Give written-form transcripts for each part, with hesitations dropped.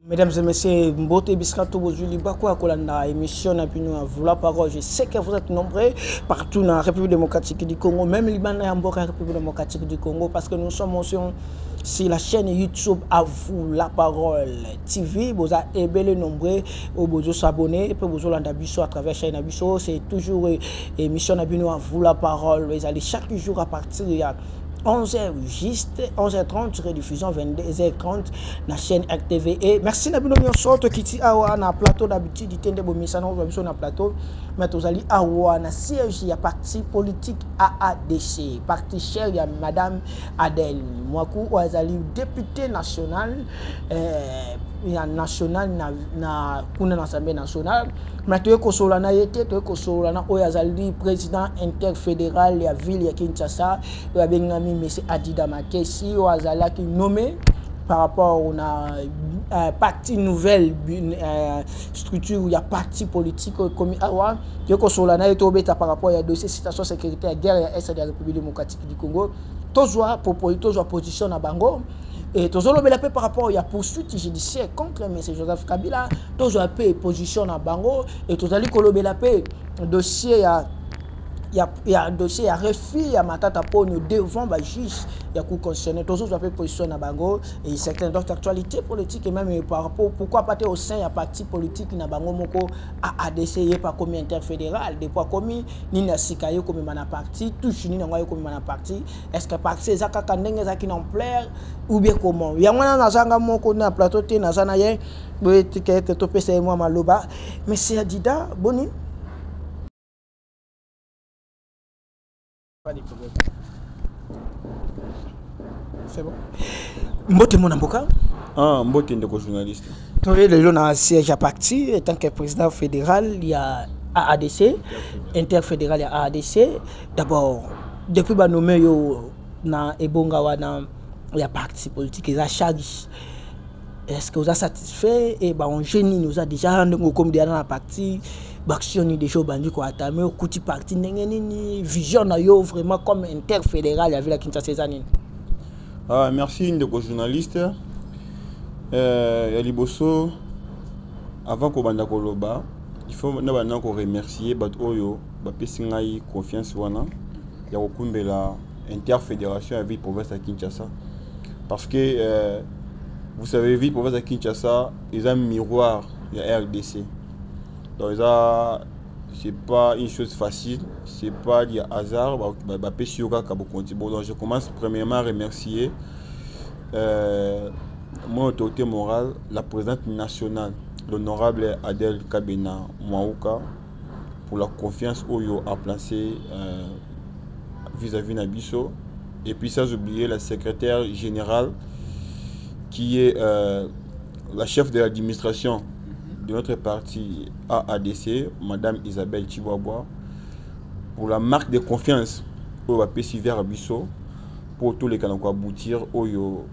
Mesdames et messieurs, Mbote Biskato Bozuli Bakwa Kolanda, émission Napino à vous la parole. Je sais que vous êtes nombreux partout dans la République démocratique du Congo, même Liban et Amboka, la République démocratique du Congo, parce que nous sommes sur la chaîne YouTube à vous la parole TV. Vous avez nombreux, vous s'abonner et puis vous avez Nabiso à travers la chaîne Nabiso. C'est toujours émission Napino à vous la parole. Vous allez chaque jour à partir de 11h juste, 11h30, rediffusion 22h30 la chaîne RTV. Et merci Nabino Nyonsoto qui awa na plateau d'habitude il tende bomisa na biso na plateau mais tozali awa na siège ya parti politique AADC, parti cher ya madame Adèle Mwaku wazali député national ya national na kuna na Assemblée nationale. Mais tu es Kosolana yete, tu es Kosolana oyazali président interfédéral ya ville ya Kinshasa, ya bengami monsieur Adida Makesi oyazala qui nommé par rapport à parti nouvelle structure où il y a parti politique comme awa tu es Kosolana yete obeta par rapport à dossier situation sécurité guerre ya est de la République démocratique du Congo. Tozoa position na bango. Et tous les gens par rapport à poursuite judiciaire contre M. Joseph Kabila, tous les position à Bango et tous les dossier à dossier à refus à Matata pour nous devant le juge il y a coup constitutionnel tous les position à Bango et certaines d'autres actualités politiques et même par rapport pourquoi pas au sein à parti politique na Bango moko à ADC pas comme interfédéral des fois comme ni na sikayo comme mana parti touche ni na comme mana parti est-ce que parti za kaka ndenge za ki plaire ou bien comment ya mwana na zanga moko na plateau te na zana ye boye tikete to pesa moi maloba mais c'est Adida boni. Pas de problème. C'est bon. Mbote Monamboka. Ah, Mbote ndeko journaliste. Toi, le na siège à parti en tant que président fédéral, il y a AADC, interfédéral il y a AADC. D'abord, depuis ba nommé yo na Ebonga wana il y a parti politique et charge. Est-ce que vous êtes satisfait et bah on génie nous a déjà rendu comme dans la partie action ni des choses bandit quoi atamé au coup parti ni vision na yo vraiment comme interfédéral avec la Kinshasa ces années. Ah merci ndeko journaliste. Ya liboso avant ko banda ko loba il faut na bana ko remercier bat oyo ba pesingai confiance wana ya ko kumbela interfédération avec province à Kinshasa parce que vous savez, vie province de Kinshasa, ils ont un miroir, il y a RDC. Donc, c'est pas une chose facile, c'est pas du hasard. Donc, je commence premièrement à remercier mon autorité morale, la présidente nationale, l'honorable Adèle Kabena Mwaouka, pour la confiance Oyo a placé vis-à-vis Nabiso. Et puis, sans oublier la secrétaire générale, qui est la chef de l'administration de notre parti AADC, Madame Isabelle Chiboaboa, pour la marque de confiance au PSI vers Abisso, pour tous les canaux aboutir au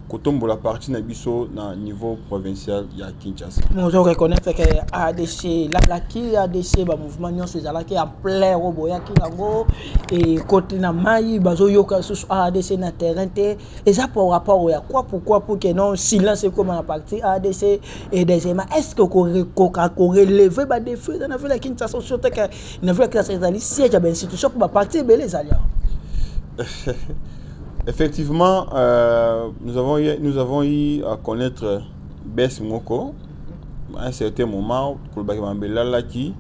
Kotombo la partie Nabisso na niveau provincial ya Kinshasa. Nous devons reconnaître que ADC la qui ADC ba mouvement nyon c'est là qui en plein roboya qui lango et côté na mai bazo yoka sous ADC na terrain et ça pour rapport à quoi pourquoi pour que non silence comme la partie ADC et deuxièmement est-ce que qu'on relever ba défis dans la ville Kinshasa surtout que na ville Kinshasa siège à institution pour ba partie belé zalia. Effectivement, nous avons eu à connaître Bess Moko à un certain moment, qui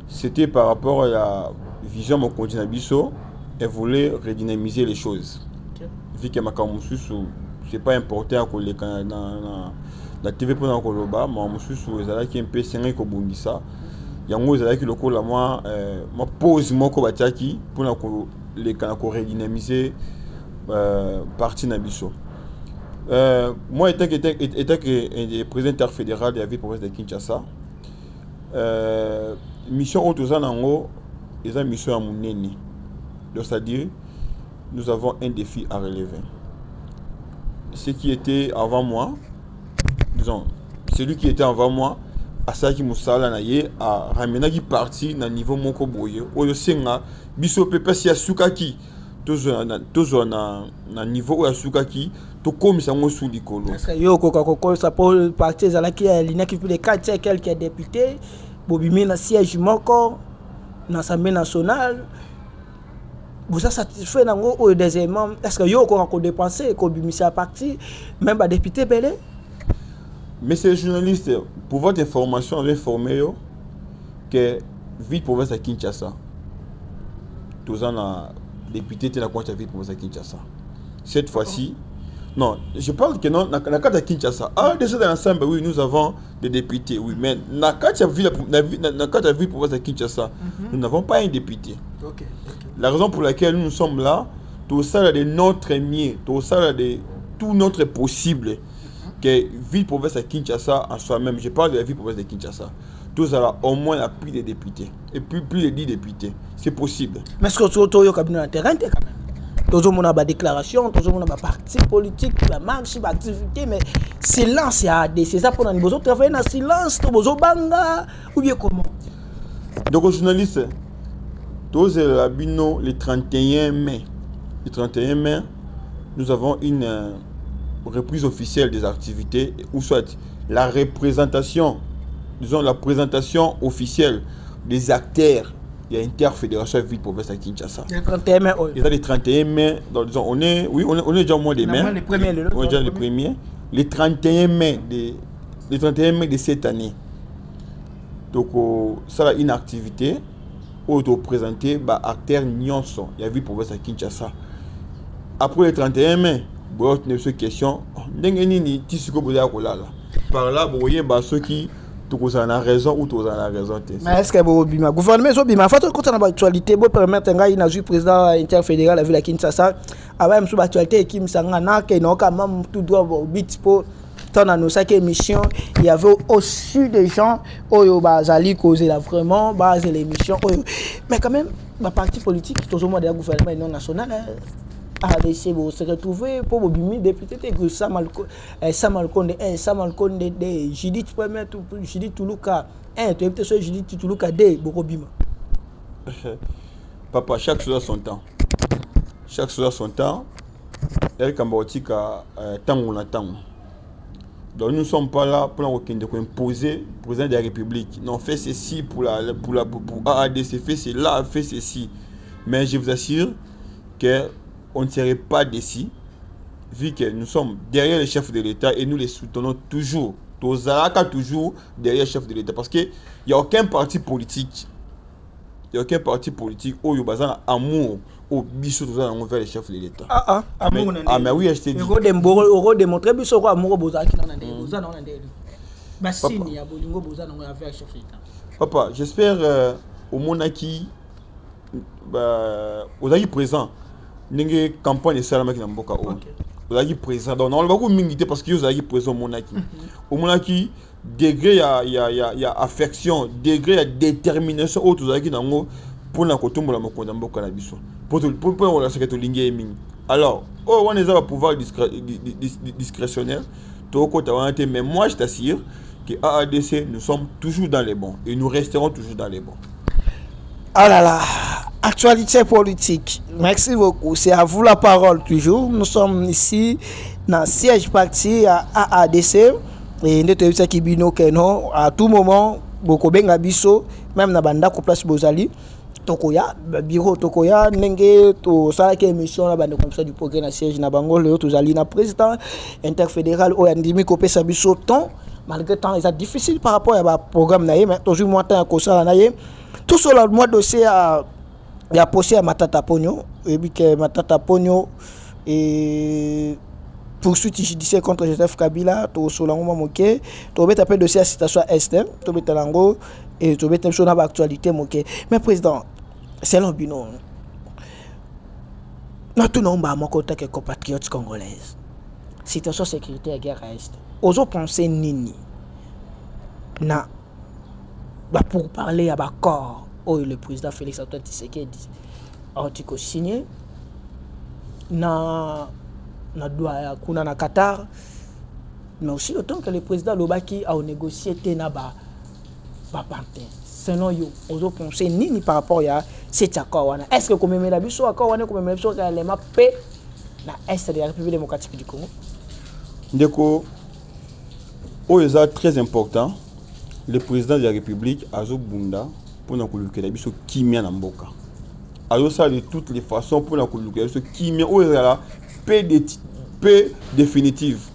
c'était par rapport à la vision de mon Nabiso, elle voulait redynamiser les choses. Vu que c'est pas important que les la TV pour Koloba, mais je suis un peu sénégé comme Bungisa. Yango ezala ki lokola moi pose moko batiaki pour les redynamiser parti Nabiso. Moi étant que président interfédéral de la ville province de Kinshasa, mission Otozanango est une mission à Mouneni. C'est-à-dire, nous avons un défi à relever. Ce qui était avant moi, disons, celui qui était avant moi, à ça qui moussala naye à ramener qui parti na niveau moko boye. Oyo senga biso pepe si asukaki toujours na niveau où asuka qui to comme ça ngo sous likolo. Parce que yo ko ça pour parti za la qui a l'ina qui plus de 4 et quelques députés bobimi na siège moko na l'Assemblée nationale. Vous êtes satisfait nango au deuxièmement est-ce que yo ko dépenser ko bimisa parti même ba député belé. Monsieur journaliste, pour votre information, on va informer yo que ville province à Kinshasa. Tous en député de la ville province à Kinshasa. Cette fois-ci, non, je parle que non, la carte à Kinshasa. Ah, déjà dans l'ensemble, oui, nous avons des députés, oui, mais la carte à ville province à Kinshasa, nous n'avons pas un député. Okay. La raison pour laquelle nous sommes là, tout ça de notre mieux, tout ça de tout notre possible. Que ville province à Kinshasa en soi-même, je parle de la ville province de Kinshasa, tout ça au moins a plus de députés, et plus de 10 députés, c'est possible. Mais est-ce que tu as un cabinet terrain quand même? Tout le monde a des déclarations, tout le monde a des partis politiques, des marches, des activités, mais silence, c'est ça pour nous. Vous travaillez dans le silence, vous banga, ou bien comment? Donc, aux journalistes, tous le 31 mai, le 31 mai, nous avons une reprise officielle des activités, ou soit la représentation, disons la présentation officielle des acteurs. Il y a Interfédération Ville Province à Kinshasa. Le 31 mai. Il y a le 31 mai, donc disons, on est déjà au mois de mai. On est déjà le premier. Le 31 mai de cette année. Donc, ça a une activité où on présenter les acteurs nyonso. Il y a Ville Province à Kinshasa. Après le 31 mai, bon, une question. Par là, vous voyez ceux qui ont raison ou ont raison. Mais est-ce que le gouvernement a fait l'actualité pour permettre à président interfédéral de la ville de Kinshasa avoir une actualité qui me semble que tout doit pour dans nos 5 émissions, il y avait aussi des gens qui ont causé vraiment l'émission. Mais quand même, le parti politique, tout le monde est gouvernement non national. ADC se retrouver pour bimi député que Samalkonde de Judith Premier Judith Tuluka tu es sur Judith Tuluka de Bokobima. Papa, chaque chose a son temps. Chaque chose a son temps. Elle kambaotika tango na tango. Donc nous ne sommes pas là pour imposer le président de la République. Non, fait ceci pour AADC, fait cela, fait ceci. Mais je vous assure que on ne serait pas déçus, vu que nous sommes derrière le chef de l'État et nous les soutenons toujours. Toujours derrière le chef de l'État. Parce qu'il n'y a aucun parti politique. Il n'y a aucun parti politique où il y a un amour au biseau envers le chef de l'État. Mais oui, je te dis. Papa, j'espère au Monaki, vous êtes présent. N'engé campagne de Salamaki na mboka o. Vous avez présent donc on va vous mingiter parce que vous avez présent au Monaki. Au Monaki degré il y a affection, degré de détermination au tout zaki nango pour na kotombola mokonda mboka na biso. Pour la secrétaire lingé mingi. Alors, on est à pouvoir discrétionnaire. Mais moi je t'assure que AADC nous sommes toujours dans les bons et nous resterons toujours dans les bons. Oh là là. Actualité politique. Merci beaucoup. C'est à vous la parole toujours. Nous sommes ici dans le siège parti à AADC. Et nous sommes à tout moment, beaucoup benga biso, même na banda ko place Bozali. Tokoya, bureau Tokoya, nenge to sala ke émission na banda comme ça du progrès na siège na bango le tozali na président interfédéral o andimi ko pesa biso temps. Malgré temps, c'est difficile par rapport à programme na mais toujours moins temps ko sala na tout cela moi dossier à il y a posé à Matata Pogno, et puis que Matata Pogno et poursuite judiciaire contre Joseph Kabila, to solango moké, to bet appel dossier à citation est, to bet lango et to bet sur la actualité moké. Mais président, c'est l'ambino. Nous tout non ba mon côté que compatriotes congolaises. Situation sécurité guerre est. Oso penser nini. Na ba pour parler à corps. Oh, le président Félix Antoine Tshisekedi a signé na kuna na Qatar, mais aussi autant que le président Lobaki a négocié na ba selon vous, vous pensez ni par rapport à cet accord? Est-ce que comme la biso accord comme la biso réellement paix dans l'est de la République démocratique du Congo? Ndeko, c'est très important. Le président de la République Azo Bunda pour nous coloquer la biso kimia na mboka. Azo ça de toutes les façons pour nous coloquer la biso kimia la paix définitive.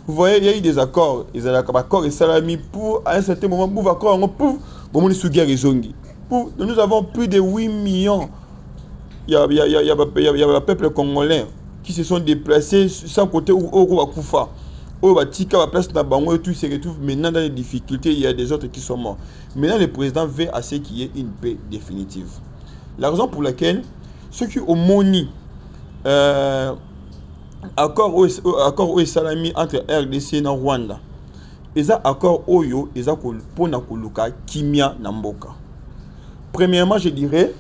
Vous voyez, il y a eu des accords, ils ont des accords et salami pour à un certain moment pour accord pour nous avons plus de 8 millions. Il y a le peuple congolais qui se sont déplacés sans côté où on Koufa. Place et tout se retrouve maintenant dans les difficultés. Il y a des autres qui sont morts. Maintenant, le président veut à ce qu'il y ait une paix définitive. La raison pour laquelle ceux qui ont moni accord au salami entre RDC et Rwanda, ils ont accord oyo, ils ont pour na koluka kimia na mboka. Premièrement, je dirais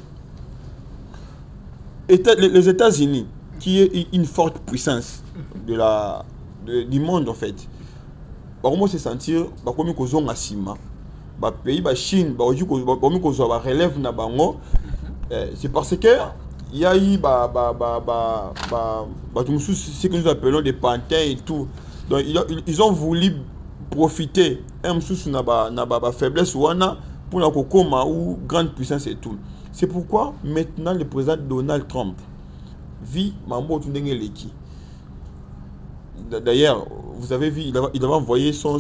les États-Unis, qui est une forte puissance du monde en fait. Comment se sentir comme ils ont asima, pays Chine, relève na bango. C'est parce que il y a eu ce que nous appelons des pantins et tout. Donc ils ont voulu profiter un faiblesse pour la kokoma ou grande puissance et tout. C'est pourquoi maintenant le président Donald Trump vit Mambo Tundengeleki. D'ailleurs, vous avez vu, il avait envoyé son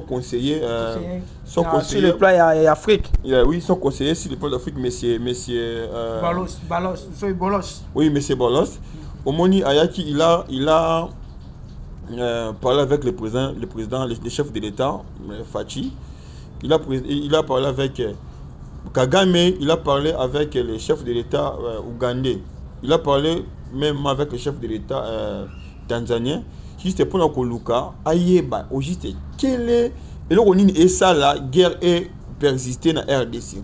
conseiller, sur le plan Afrique. Oui, son conseiller sur le plan d'Afrique, monsieur Bolos. Oui, monsieur Bolos. Omoni Ayaki, il a parlé avec le président, le chef de l'État, Fachi. Il a parlé avec Kagame, il a parlé avec le chef de l'État ougandais. Il a parlé même avec le chef de l'État tanzanien. Juste pour la Koluka, Ayeba, au juste, quel est. Et là, on dit que ça, la guerre est persistée dans la RDC.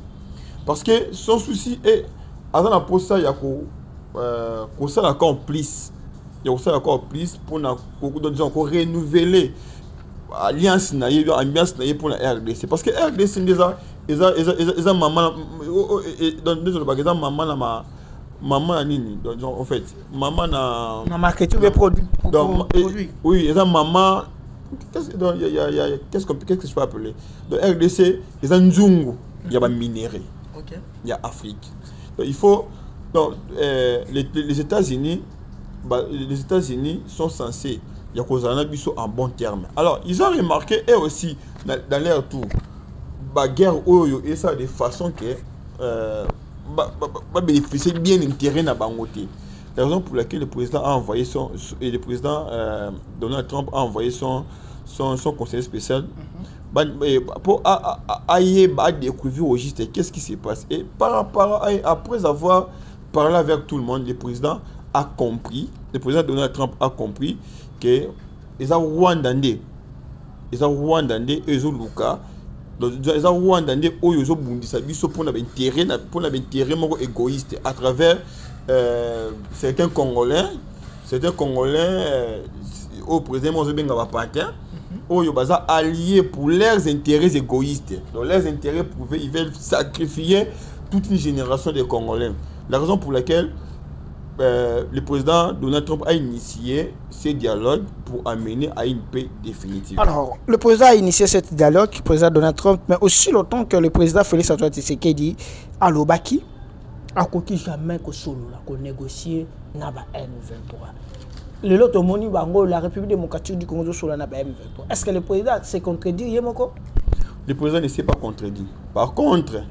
Parce que son souci est. Avant la pose ça, il y a qu'on ça encore plus. Il y a ça encore plus pour renouveler l'alliance pour la RDC. Parce que la RDC, ils ont maman nini en fait maman na marketing des produits oui ils ont maman qu'est-ce que je peux appeler donc RDC ils ont nzungu il y a minéraux il y a Afrique donc il faut donc les États-Unis sont censés il y a cause en bon terme. Alors ils ont remarqué eux aussi dans leur tour guerre oyo et ça de façon que bénéficier bien d'intérêt dans Bangoté. La raison pour laquelle le président a envoyé le président Donald Trump a envoyé son conseiller spécial pour découvrir au juste qu'est-ce qui se passe. Et après avoir parlé avec tout le monde, le président Donald Trump a compris que les Rwandais et les Luka les Rwandais ont pour l'intérêt égoïste à travers certains Congolais au président alliés pour leurs intérêts égoïstes. Donc leurs intérêts ils veulent sacrifier toute une génération de Congolais. La raison pour laquelle le président Donald Trump a initié ces dialogues pour amener à une paix définitive. Alors, le président a initié ce dialogue, le président Donald Trump, mais aussi longtemps que le président Félix Antoine Tshisekedi a l'obaki, a coquille jamais que solo qu'on négocier n'a pas M23. Le lot moni bango la République démocratique du Congo sur la M23. Est-ce que le président s'est contredit Yemoko? Le président ne s'est pas contredit. Par contre,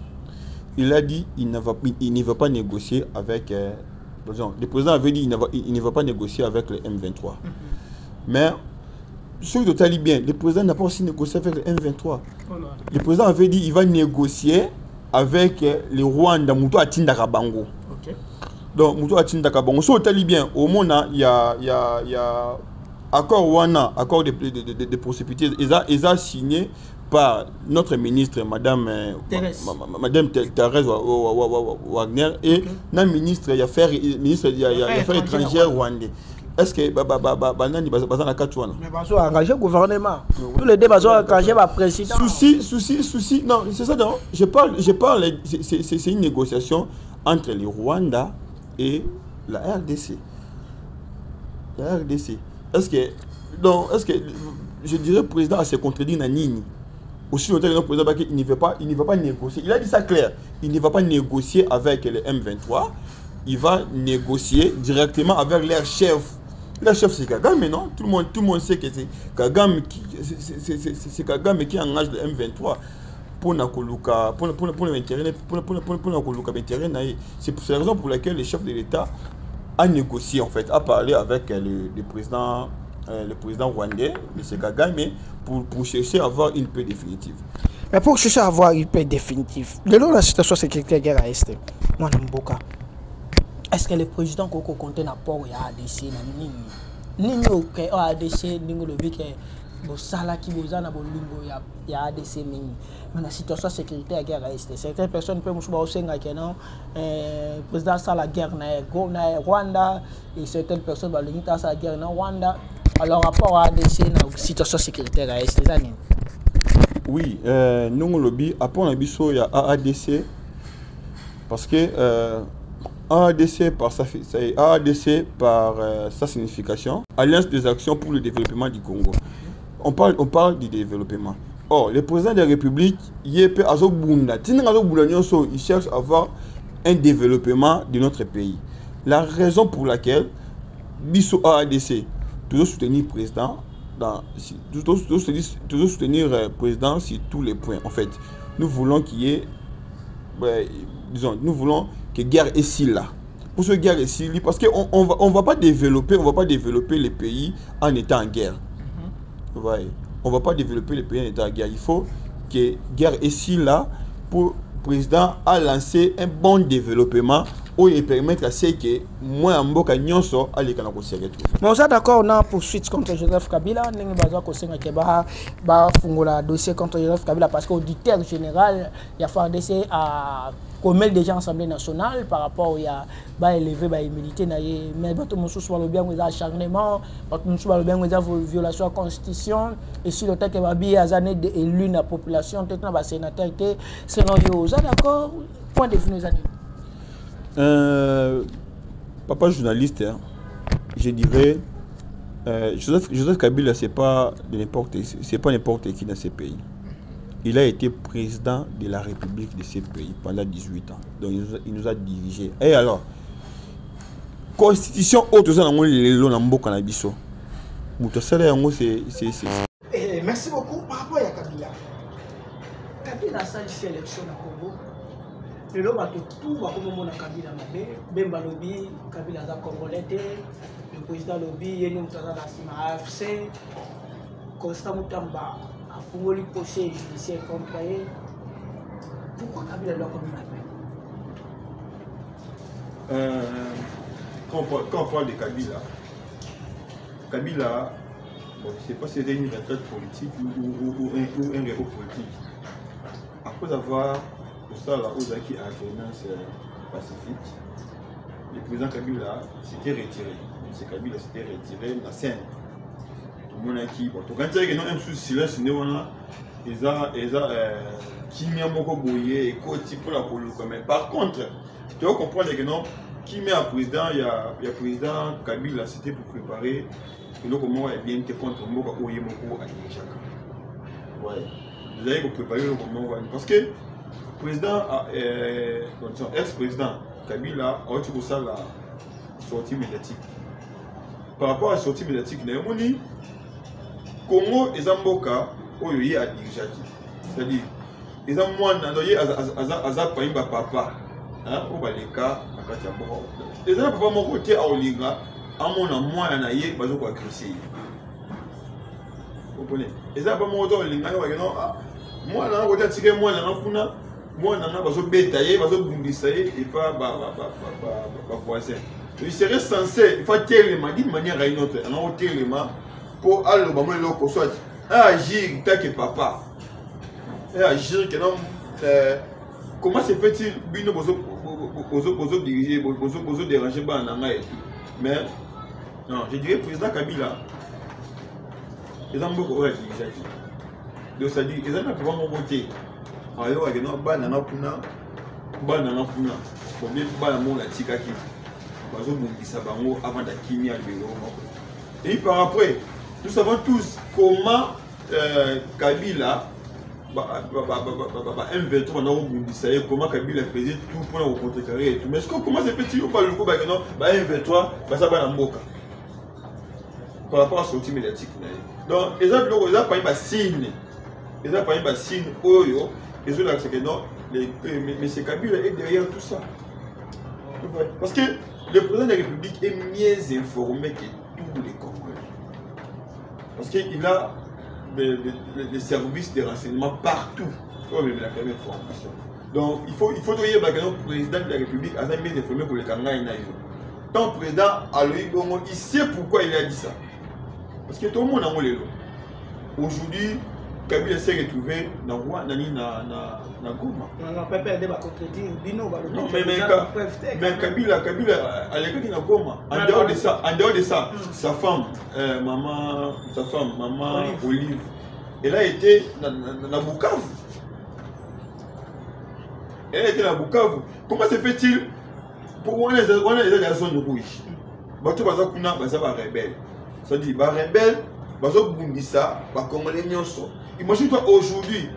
il a dit qu'il ne va pas négocier avec le président avait dit qu'il ne va pas négocier avec le M23. Mais, ce qui est bien, le président n'a pas aussi négocié avec le M23. Le président avait dit qu'il va négocier avec le Rwanda, Moutou Atindaka Bango. Donc, Moutou Atindaka Bango. Ce qui est bien, au monde, il y a accord Rwanda, accord de possibilités. Ils ont signé par notre ministre, Madame Thérèse Wagner, et notre ministre des Affaires étrangères rwandais. est-ce que banani baza na katouana mais bazo engager gouvernement tous les deux bazo engager ba président souci non c'est ça non je parle c'est une négociation entre le Rwanda et la RDC. Est-ce que je dirais le président a se contredit Nanini aussi longtemps que le président il ne veut pas négocier. Il a dit ça clair, il ne va pas négocier avec le M23, il va négocier directement avec leur chef. Leur chef c'est Kagame, non? Tout le monde sait que c'est Kagame qui engage le M23 pour la c'est la raison pour laquelle le chef de l'État a négocié en fait, a parlé avec le président rwandais, M. Kagame, pour chercher à avoir une paix définitive. Mais pour chercher à avoir une paix définitive, de là la situation sécuritaire guerre à Est, moi Mboka, est-ce que le président Koko compte na port ya ADC na nini ok ADC ningo le bi ke bo sala ki bozana bolingo ya ADC nini mais la situation sécuritaire guerre à Est, certaines personnes peuvent musuba osenga ke non président ça la guerre na Rwanda et certaines personnes ba lingi ta sa guerre na Rwanda. Alors, rapport à ADC, la situation sécuritaire à Est, les années. Oui, nous, lobby, après, on a vu il y a ADC, parce que ADC, par sa signification, Alliance des actions pour le développement du Congo. On parle du développement. Or, le président de la République, il cherche à avoir un développement de notre pays. La raison pour laquelle, Bissou ADC, toujours soutenir le président toujours soutenir le président sur tous les points. En fait, nous voulons qu'il y ait, nous voulons que guerre est ici là. Pour ce guerre est ici, parce qu'on va pas développer les pays en étant en guerre. Ouais. On va pas développer les pays en étant en guerre. Il faut que guerre est ici là pour le président a lancé un bon développement. Et permettre à ce que moi en Mboka nyonso aller kana ko serrer tout. Mais on est d'accord na poursuite contre Joseph Kabila ndenge baza ko senga ke ba fungola dossier contre Joseph Kabila parce que auditeur général il y a FARDC à commettre déjà Assemblée nationale par rapport il y a ba élevé ba milité na ye mais bato mususu ba lobia ngo acharnement bato mususu ba lobia ngo violation de la constitution et si le temps que ba bi azane de élu na population peut-être na ba sénateur était selon yo on est d'accord point de vue nos amis. Papa journaliste, hein, je dirais, Joseph Kabila, c'est pas n'importe qui dans ces pays. Il a été président de la République de ces pays pendant 18 ans. Donc il nous a dirigé. Et alors, constitution autre chose merci beaucoup par rapport à Kabila. Kabila a sali élection au Congo. Le lot tout va comme mon Kabila Mabé, Bemba Lobby, Kabila za Congolais, le président Lobby, Yenou Mutasa Sima AFC, Constant Moutamba, a Fungoli Poché, judiciaire contraire. Pourquoi Kabila doit comme Mabé? Quand on parle de Kabila, bon, je ne sais pas si c'était une retraite politique ou un héros politique. Après avoir pour ça, la Ozaki a alternance pacifique. Le président Kabila s'était retiré. M. Kabila s'était retiré de la scène. Tout le monde a qui. Quand il y a un souci silence, il y a qui m'a beaucoup bouillé et côté pour la politique. Mais par contre, tu dois comprendre que non, qui met un président, il y a le président Kabila, c'était pour préparer. Et donc, comment est bien contre Moko Oyemoko à Kinshasa. Ouais. Vous avez préparé le moment parce que président, ex-président Kabila a eu ça la sortie médiatique. Par rapport à la sortie médiatique, Congo et Zamboka ont eu à diriger. C'est-à-dire, ils ont moins d'endoyer à Païba papa. Au Baleka, à Katiabo. Les gens papa mon côté à Olinga, à mon moins à Naye, bazo quoi crisser. Vous comprenez? Les gens papa mon côté à Olinga, moi, là, on va tirer moi, là, moi, on a bétaillé, on a bundissaillé et pas voisin. Il serait censé faire tellement d'une manière à une autre, un autre tellement pour aller au moment où soit agir tant que papa. Et agir que non. Comment se fait-il bino bozo diriger, bozo déranger ba nanga et tout. Mais Non, je dirais président Kabila. Les gens beaucoup ont dirigé. Donc ça dit, les gens peuvent pas voter. Alors il y a des banana puna, banana puna. Pour bien banana mon la tikaki. Parce que bon ça va avant d'akimi à l'euro. Et par après, nous savons tous comment Kabila M23 na obundisa ye comment Kabila faisait tout pour le contrecarrer et tout. Mais est-ce que comment c'est petit ou pas le coup bah non bah M23 bah ça va na mboka par rapport à sortie médiatique. Donc les autres ils ont pas eu signe. Ils ont pas eu signe oyo ils ont l'accès que non mais c'est Kabila est derrière tout ça. Parce que le président de la République est mieux informé que tous les Congolais. Parce qu'il a des services de renseignement partout. Oh, mais la même information. Donc, il faut dire que le président de la République a jamais informé pour les Kangaï. Tant le président Aloï Bongo, il sait pourquoi il a dit ça. Parce que tout le monde a les lots. Aujourd'hui, Kabila s'est retrouvé dans Goma. Non, mais Kabila, à l'époque, il a Goma. En dehors de ça, sa femme, maman Olive, elle a été dans Bukavu. Elle a été dans Bukavu. Comment se fait-il pour on est dans la zone rouge? Bato bazakuna bazaba rebelle. Ça dit ba rebelle, bazo bundisa, ba congolais nyonso. Imagine-toi aujourd'hui,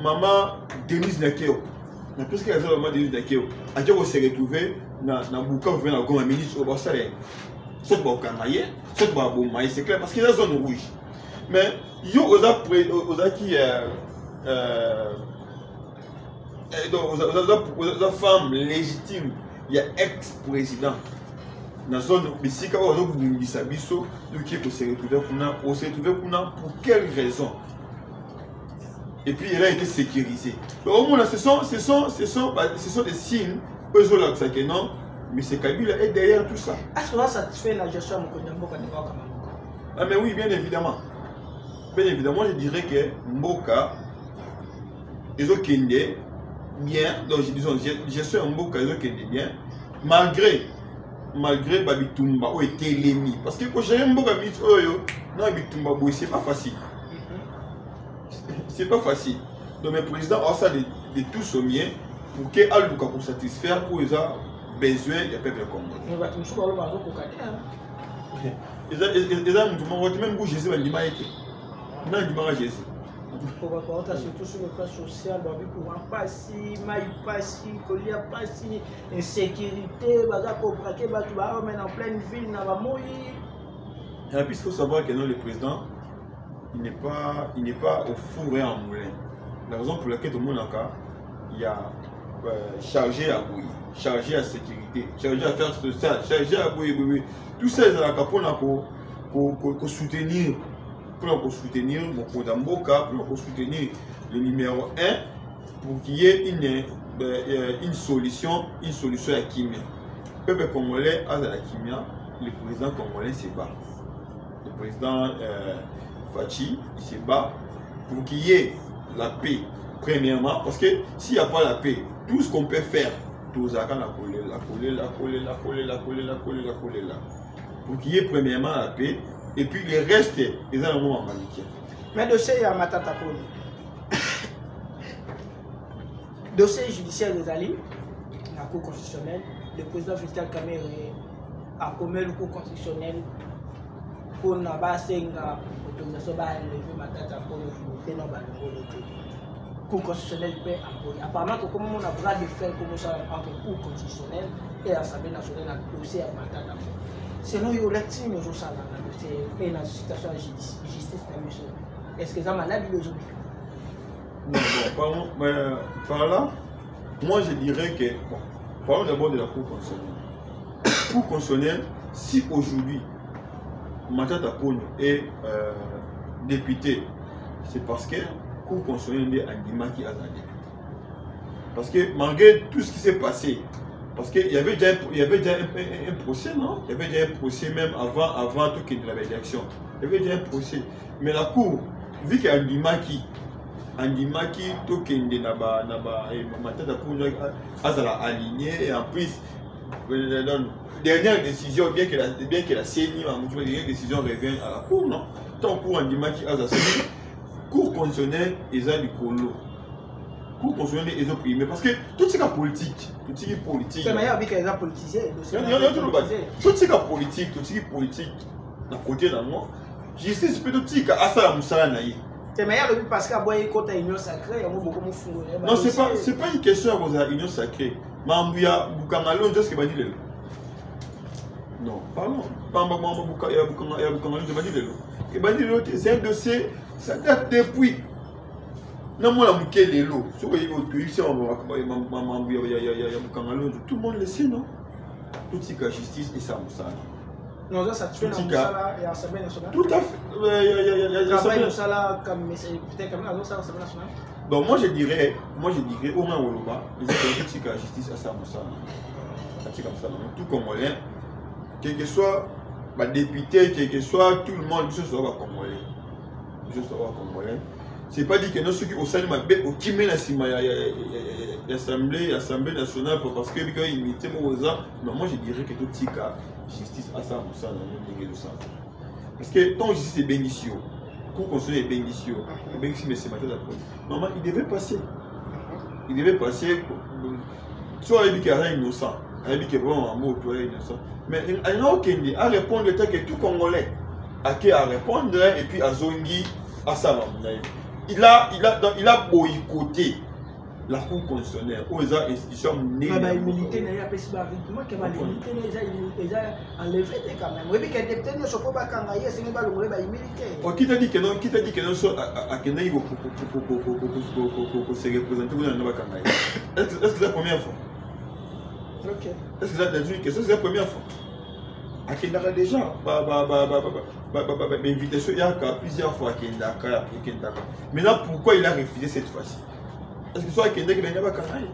maman Denise Nakeo. Mais puisque elle a maman Denise Nakeo, elle s'est retrouvée dans Bukavu dans Goma ministre au Bassare. C'est pas au Kamaye, c'est pas au Maïs, c'est clair parce qu'il y a la zone rouge. Mais il y a qui aux femmes légitimes, il y a ex-président. Dans la zone où si on se retrouve pour quelle raison? Et puis elle a été sécurisée. Donc au moins ce sont des signes que non, mais c'est Kabila est derrière tout ça. Est-ce que ça satisfait la gestion de Mboka? Ah mais oui, bien évidemment. Bien évidemment, je dirais que Mboka, ils ont kende bien, donc je suis un Mboka, ils ont kende bien, malgré Babitumba ou Télémi. Parce que quand j'ai un Mboka, non, c'est pas facile. C'est pas facile. Donc le président a ça de tout sommier pour que Alouka pour satisfaire pour les a besoin du peuple congolais. Ils ont même pour Jésus, ils ont Jésus. Surtout sur le plan social, pour un passi, maï passi, colia passi, insécurité, en pleine ville, et puis il faut savoir que non, le président, il n'est pas au four et en moulin. La raison pour laquelle tout le monde a cas, il y a chargé à bouillir, chargé à sécurité, chargé à faire social, chargé à bouillir. Tout ça, c'est la capone pour soutenir. Pour soutenir mon Kodamboka, pour soutenir le numéro 1, pour qu'il y ait une solution à Kimia. Le peuple congolais a la Kimia, le président congolais se bat. Le président Fachi se bat pour qu'il y ait la paix, premièrement, parce que s'il n'y a pas la paix, tout ce qu'on peut faire, tout ça, la coller. Pour qu'il y ait premièrement la paix. Et puis le reste, ils ont un moment américain. Mais dossier, il y a Matata Poli. Dossier judiciaire des alliés, la Cour constitutionnelle, le président Vital Kamerhe a commis le Cour constitutionnel pour ne pas faire l'autorisation de Matata Poli pour faire le Cour constitutionnelle peut appuyer. Apparemment, comme on a besoin de faire comme ça entre Cour constitutionnelle et l'Assemblée nationale, dans le dossier à Matata Poli. Selon les lectures, nous sommes dans une situation de justice. Est-ce que ça m'a l'air de l'aujourd'hui? Non, par là, moi je dirais que, bon, parlons d'abord de la Cour constitutionnelle. Cour constitutionnelle, si aujourd'hui Matata Poli est député, c'est parce que la Cour constitutionnelle est Andimaki Azadé. Parce que malgré tout ce qui s'est passé, parce qu'il y avait déjà un procès, non? Il y avait déjà un procès même avant tout qu'il y ait de l'élection. Il y avait déjà un procès. Mais la Cour, vu qu'il y a Andimaki, tout qu'il y a Matata Poli, Azala aligné, et en plus, Dernière décision, bien que la CNI, la dernière décision revient à la Cour, non? Tant pour un dimanche qui a la Cour constitutionnelle, ils ont du colo. Cour constitutionnelle, ils ont primé. Parce que tout ce qui est politique, tout ce qui est politique. C'est meilleur avec les gens politisés. Tout ce qui est politique, tout ce qui est politique, d'un côté d'un moi, justice peut tout ce qui est à ça, la moussala naïe. C'est meilleur parce qu'à boire côté union sacrée, il y a beaucoup de fou. Non, c'est pas une question à union sacrée. Mambouya, Boukamalo, c'est ce que va dire. Non, pardon. C'est un dossier, ça date depuis. Non, moi, je suis là. Si vous voyez, tout le monde le sait, non? Tout ce qui est justice et ça, ça. Non, ça tue dans Moussala et l'Assemblée nationale. Tout à fait. Il y a l'Assemblée nationale comme peut-être comme l'Assemblée nationale. Donc moi je dirais au moins au Loba, ils ont fait que la justice à ça, comme ça, tout Congolais, quel que soit le député, quel que soit tout le monde, il faut Congolais. C'est pas dit que nous ceux qui au sein de ma bête au qui met l'Assemblée nationale parce que ils imitaient moi non moi je dirais que tout ce cas justice à ça parce que tant justice est bénéficio pour construire les bénéficiaux, mais c'est maintenant normalement il devait passer. Soit il dit qu'il est innocent, il dit qu'il est vraiment un mot innocent. Mais il n'y a aucun dit à répondre le temps que tout Congolais a répondre et puis à Zongi à ça. Il a boycotté la Cour constitutionnelle aux institutions nées. Mais l'immunité n'est pas si moi que l'immunité n'est enlevé quand même. Oui, mais que les députés ne sont pas cangaillés, c'est pas le l'immunité. Qui t'a dit que non, à Kenya il faut se représenter dans le cangaillé. Est-ce que c'est la première fois? Ok. Est-ce que c'est la première fois? À Kenya déjà, l'invitation il y a plusieurs fois à Kenya. Maintenant pourquoi il a refusé cette fois-ci? Est-ce que soit Kenya qui n'a pas canal?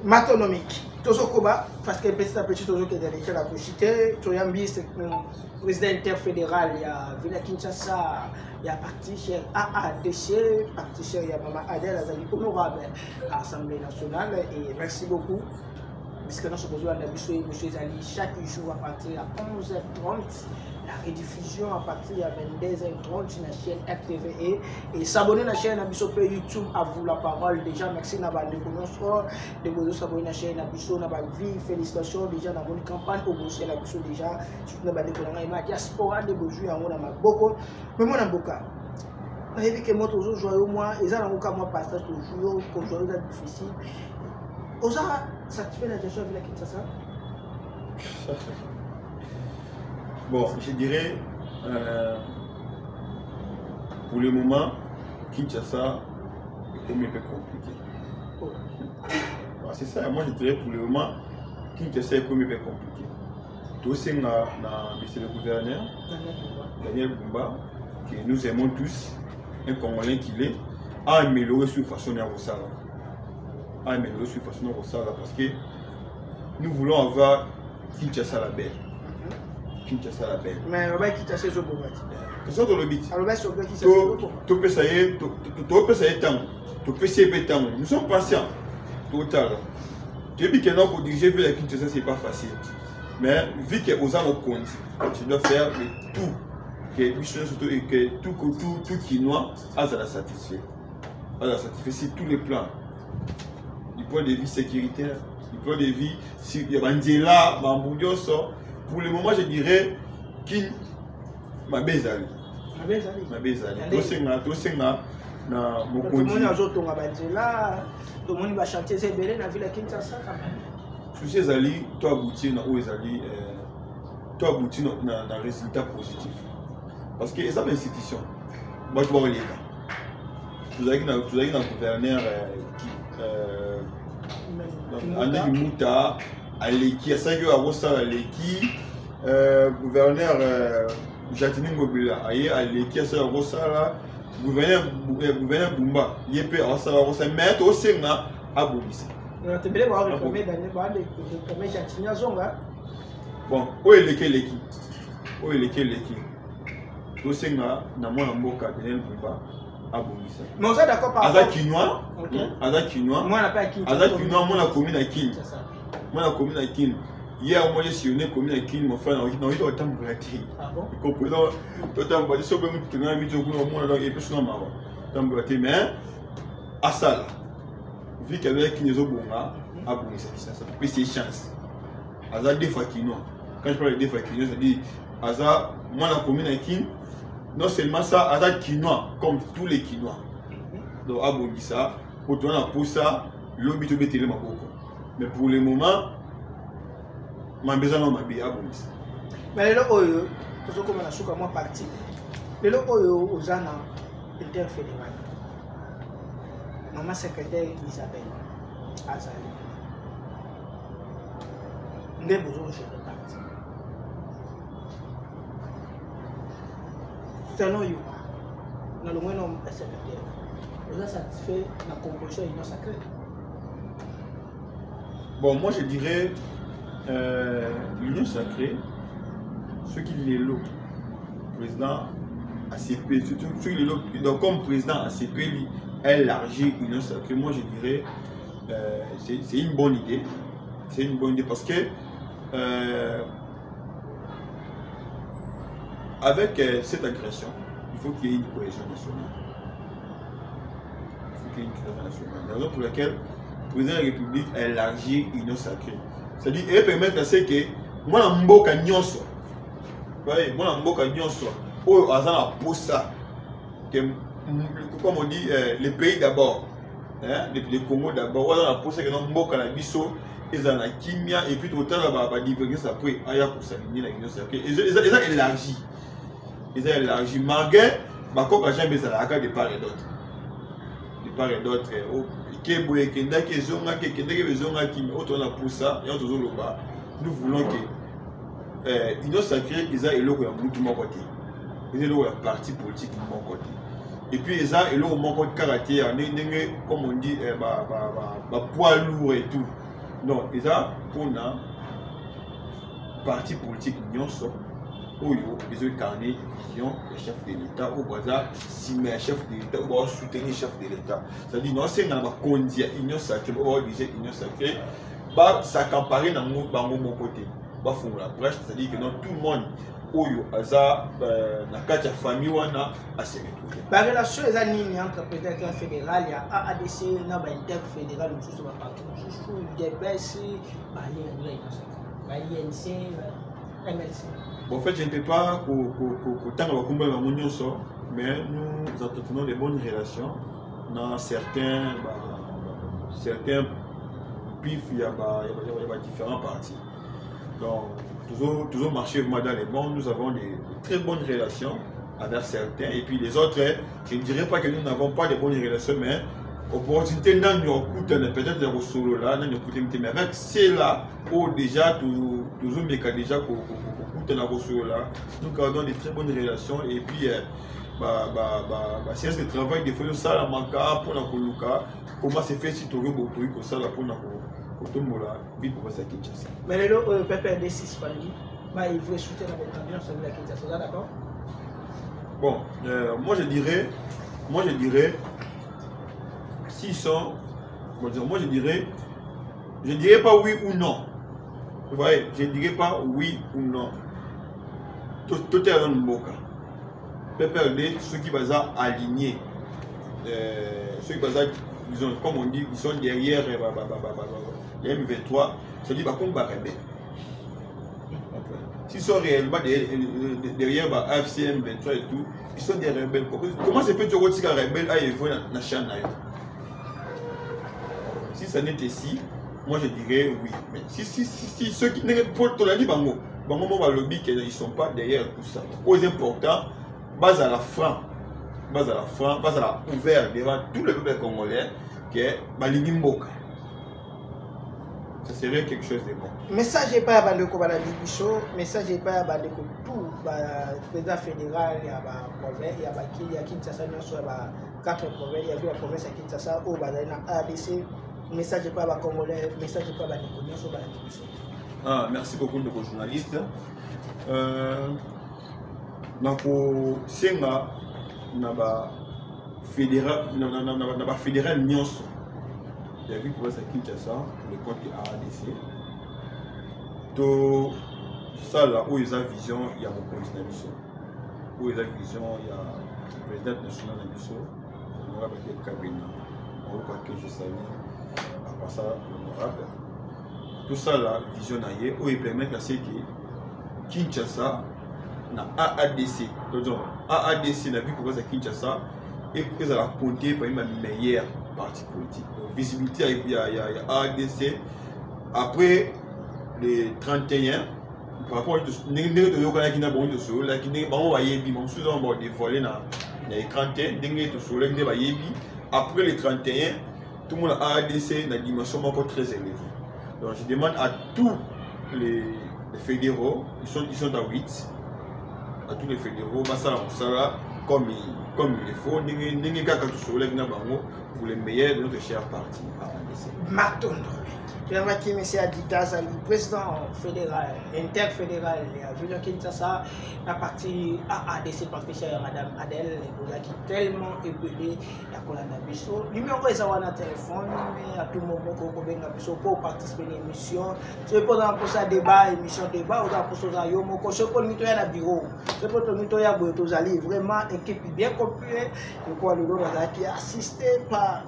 Matonomique. Toujours combat, parce que petit à petit, toujours que dans l'échelle à Couchité, tu as vu le président interfédéral, il y a Villa Kinshasa, il y a parti cher AADC, parti cher, il y a Maman Adèle, Azali honorable à l'Assemblée nationale, et merci beaucoup. Puisque nous sommes besoin d'habituer M. Zali chaque jour à partir de 11h30, la rediffusion à partir de 22h30 sur la chaîne RTVE et s'abonner à la chaîne Abisso YouTube à vous la parole. Déjà, merci d'avoir de vous s'abonner à la chaîne Abisso, d'avoir vie, félicitations déjà dans votre campagne au Bruxelles Abisso déjà, surtout dans la diaspora de Boju en mon beaucoup, mais mon amboka. Je dis que moi toujours joyeux moi, et ça dans mon cas moi partage toujours, comme joyeux difficile. Osa satisfait la gestion de la Kinshasa? Bon, je dirais, pour le moment, Kinshasa est comme un peu compliqué. Oh. C'est ça, moi je dirais pour le moment, Kinshasa est comme un peu compliqué. Tout c'est le gouverneur, Daniel Bumba, que nous aimons tous, un Congolais qu'il est, a amélioré sur façon de Rosala. Améliorer sur façon de ça parce que nous voulons avoir Kinshasa la belle. Kinshasa la belle. Mais on va Kinshasa le bon. C'est ça le but. Alors c'est que Kinshasa tu peux ça y est, tu peux s'y temps. Nous sommes patients. Total. Tu dis que non pour diriger vers la Kinshasa c'est pas facile. Mais vu que aux gens au compte, tu dois faire le tout que tout Kinois a la satisfait. A la satisfait sur tous les plans. Du point de vue sécuritaire, du point de vue si il y a Mandela, Mambouyoso, pour le moment je dirais qu'il m'a bezali. Ma bezali. Tout c'est na mon conduit. Tout le monde a joué à Mandela, tout le monde va chanter ces belles dans la ville de Kinshasa quand même. Tous ces alliés, toi aboutir na Oezali, toi aboutir na résultat positif. Parce que c'est une institution. Moi tu vois les cas. Vous avez un gouverneur André Mouta, Aleki, Asagio Arosa, Aleki, gouverneur Jatini Mobila, Aleki, Asagio Arosa, gouverneur Bumba, Yepé, Arosa, mais aussi Aboubisi. Bon, où est Leki? Où est Leki? Aussi, na mwana mboka Daniel Bumba. abongisa. Mais on est d'accord par Aza Kinois. Ok. Aza Kinois. Moi, on n'a pas Kin. Aza Kinois, moi, la commune à Kin. C'est ça. Moi, la commune à Kin. Hier, moi, j'ai sillonné la commune à Kin, mon frère, on a eu autant de pratique. Ah bon? Le président, autant de pratique, si on peut me tenir un midi au bout d'un mois, il peut se nommer. Autant de pratique, mais à ça, vu qu'il y avait Kin, ils ont bon, abongisa, ça peut c'est chance. Aza deux fois Kinois. Quand je parle de deux fois Kinois, ça dit, Aza, moi, la commune à Kin, non seulement ça, Aza Kinois, comme tous les Kinois. Donc, abongisa, pour toi, on a pour ça, l'objet de bêter ma beaucoup. Mais pour le moment, je besoin de m'habiller abongisa. Mais là, oyo, tout ce que je suis moi parti. Mais là, oyo, aux gens interfédéral. Maman secrétaire Isabelle Azali. Nous avons besoin de chef de parti. Selon you, dans le moins nombre de secrétaires, vous êtes satisfait de la composition de l'Union sacrée? Bon, moi je dirais l'Union sacrée, ce qui est le président ACP, donc comme président ACP, élargir l'Union sacrée, moi je dirais c'est une bonne idée. C'est une bonne idée parce que avec cette agression, il faut qu'il y ait une cohésion nationale. Il faut qu'il y ait une cohésion nationale. La raison pour laquelle le président de la République a élargi l'Union sacrée. C'est-à-dire qu'il permet à ce que moi, je mboka nyonso. Moi, je mboka nyonso. Oh, azana pour ça. Comme on dit, les pays d'abord. Le Congo d'abord. On a pour ça que nous mboka la biso. Ils ont la kimia et puis tout le temps, la divergence après, il y a pour s'aligner l'Union sacrée. Ils ont élargi. Ils ont élargi. Malgré, comme j'ai mis à la de part et d'autre. De part et d'autre. Nous voulons que l'Union sacrée, ils aient l'eau à mon côté. Ils aient l'eau à parti politique de mon côté. Et puis ils aient l'eau à mon côté karaté, comme on dit, poids lourd et tout. Non, ils ont pour un parti politique l'Union sacrée. Ils ont carné vision le chef de l'État au Brésil, si mais chef de l'État ou soutenir le chef de l'État. C'est-à-dire non c'est dans la condition l'Union sacrée, ou diriger l'Union sacrée, bah ça campagne dans mon côté, bah font la brèche, c'est-à-dire que non tout le monde oyo aza na kati ya famille wana a se retrouver. La relation est nini entre président fédéral et ADC na ba interfédéral mususu ba parti mususu DPS ba INC MLC. En fait, je ne peux pas mais nous entretenons de bonnes relations dans certains pifs, il y a différents partis. Donc, toujours marcher dans les bons, nous avons de très bonnes relations avec certains. Et puis les autres, je ne dirais pas que nous n'avons pas de bonnes relations, mais opportunité dans nos peut-être des solo là, mais avec ceux-là, déjà, toujours déjà nous gardons de très bonnes relations et puis séance de travail des fois ça la manca pour la coloca comment c'est fait si tu veux beaucoup que ça la pour la kotombola vite pour ça Kinshasa. Mais le PPRD 6 par lui, il veut soutenir la campagne sur la Kinshasa, d'accord? Bon, moi je dirais s'ils sont, moi je dirais pas oui ou non. Vous voyez, je ne dirais pas oui ou non. Tout est dans le Mboka. PPRD, ceux qui vont aligner, ceux qui vont, disons, comme on dit, ils sont derrière les M23, c'est-à-dire qu'ils vont rebelle. S'ils sont réellement derrière AFC M23 et tout, ils sont des rebelles. Comment c'est fait que tu vois que les rebelles aillent voir dans la chaîne? Si ça n'était si, moi je dirais oui. Mais si ceux qui ne peuvent pas dire, ils ne sont pas derrière tout ça. Aux importants, base à la franc, base à la ouvert devant tout le peuple congolais, qui est Balinimboka. Ça serait quelque chose de bon. Message n'est pas à Bandeko Baladibicho, message n'est pas à Bandeko tout, le président fédéral, il y a province, il y a Kinshasa, il y a 4 provinces, il y a la province à Kinshasa, au ADC, message n'est pas à Congolais, message n'est pas à Bandeko. Ah, merci beaucoup de vos journalistes. Donc, Senga, fédéral na fédéral nyonso ya vu pour ça Kinshasa le compte de AADC to ça là où ils ont vision il y a mon président biso où ils ont vision il y a président national na biso honorable Kabila on voit que je salue à part ça l'honorable tout ça là vision naie où il permet à ce que Kinshasa na AADC donc AADC na vu pour ça Kinshasa et que ça va compter par une meilleure parti politique. Donc, visibilité, il y a AADC. Après les 31, par rapport à tout ce qui est après les 31, tout le monde a AADC dans une dimension encore très élevée. Donc je demande à tous les fédéraux, ils sont à 8, à tous les fédéraux, comme il faut, pour les meilleurs de notre cher parti. Je remercie M. Adita Zali, président fédéral, interfédéral à Villeneuve Kinshasa, la partie AADC, parce que c'est Madame Adèle, qui est tellement ébélée, la colonne d'Abisso. Numéro est sur notre téléphone, mais à tout moment, pour participer à l'émission. Je peux pour ça débat, émission débat, ou pour ça, je peux nous à bureau. Je peux nous à Boyotozali, vraiment, équipe bien complète. Je crois que nous avons assisté par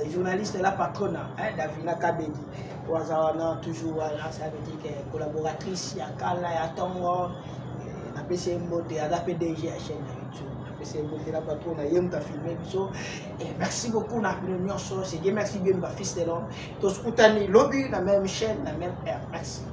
les journalistes et la patronne, Davina Kabedi. Ouazawana, toujours, ça veut dire que collaboratrice, il y a Kala, il y a Tongo, il y a PCMBO, il y a PDG à la chaîne YouTube. PCMBO, la patronne, il y a filmé. Merci beaucoup, c'est bien, merci bien, ma fils de l'homme. Tous, vous avez lobby, la même chaîne, la même air. Merci.